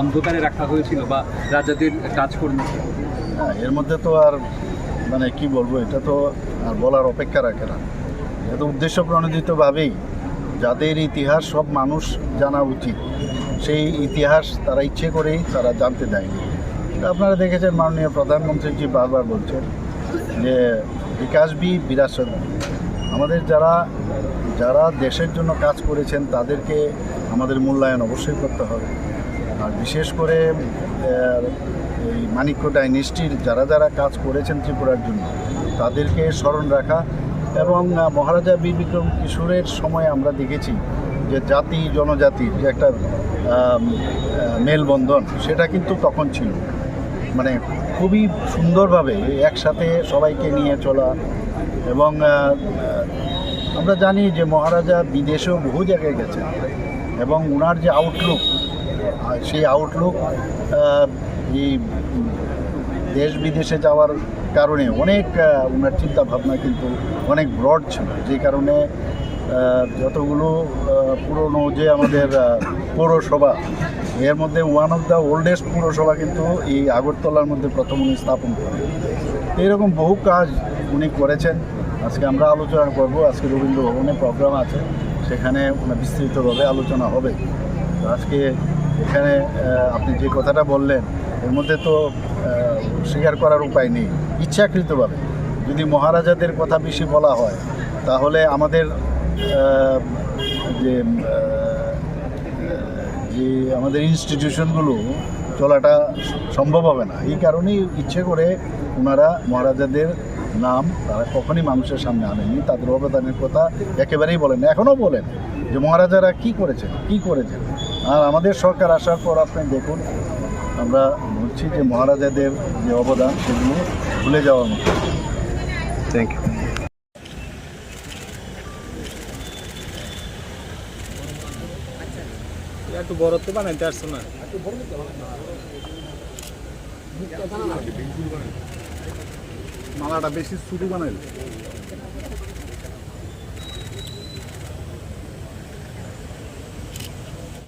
অন্ধকারে রাখা হয়েছিল বা রাজাদের কাজকর্ম, এর মধ্যে তো আর মানে কি বলবো, এটা তো আর বলার অপেক্ষা রাখে না। এটা উদ্দেশ্য প্রণোদিতভাবেই যাদের ইতিহাস সব মানুষ জানা উচিত, সেই ইতিহাস তারা ইচ্ছে করেই তারা জানতে দেয়নি। আপনারা দেখেছেন মাননীয় প্রধানমন্ত্রীজি বারবার বলছেন যে বিকাশ বি বিরাসত। আমাদের যারা দেশের জন্য কাজ করেছেন তাদেরকে আমাদের মূল্যায়ন অবশ্যই করতে হবে। আর বিশেষ করে এই মানিক্য ডাইনেস্টির যারা কাজ করেছেন ত্রিপুরার জন্য তাদেরকে স্মরণ রাখা। এবং মহারাজা বীর বিক্রম কিশোরের সময় আমরা দেখেছি যে জাতি জনজাতির যে একটা মেলবন্ধন, সেটা কিন্তু তখন ছিল, মানে খুবই সুন্দরভাবে একসাথে সবাইকে নিয়ে চলা। এবং আমরা জানি যে মহারাজা বিদেশেও বহু জায়গায় গেছেন এবং ওনার যে আউটলুক, সেই আউটলুক এই দেশ বিদেশে যাওয়ার কারণে অনেক ওনার চিন্তা ভাবনা কিন্তু অনেক ব্রড ছিল, যে কারণে যতগুলো পুরনো যে আমাদের পৌরসভা, এর মধ্যে ওয়ান অফ দ্য ওল্ডেস্ট পৌরসভা কিন্তু এই আগরতলার মধ্যে প্রথম উনি স্থাপন করেন। এইরকম বহু কাজ উনি করেছেন। আজকে আমরা আলোচনা করব, আজকে রবীন্দ্র ভবনে প্রোগ্রাম আছে, সেখানে বিস্তৃতভাবে আলোচনা হবে। আজকে এখানে আপনি যে কথাটা বললেন, এর মধ্যে তো স্বীকার করার উপায় নেই। ইচ্ছাকৃতভাবে যদি মহারাজাদের কথা বেশি বলা হয় তাহলে আমাদের যে আমাদের ইনস্টিটিউশনগুলো চলাটা সম্ভব হবে না। এই কারণেই ইচ্ছে করে ওনারা মহারাজাদের নাম তারা কখনই মানুষের সামনে আনেননি, তাদের অবদানের কথা একেবারেই বলেন, এখনও বলেন যে মহারাজারা কি করেছেন। আর আমাদের সরকার আসার পর আপনি দেখুন, আমরা বলছি যে মহারাজাদের যে অবদান সেগুলো ভুলে যাওয়ার মতো। Thank you. একটু বড়তে বানাইতে আসছো না, মালাটা বেশি ছোট বানাইল।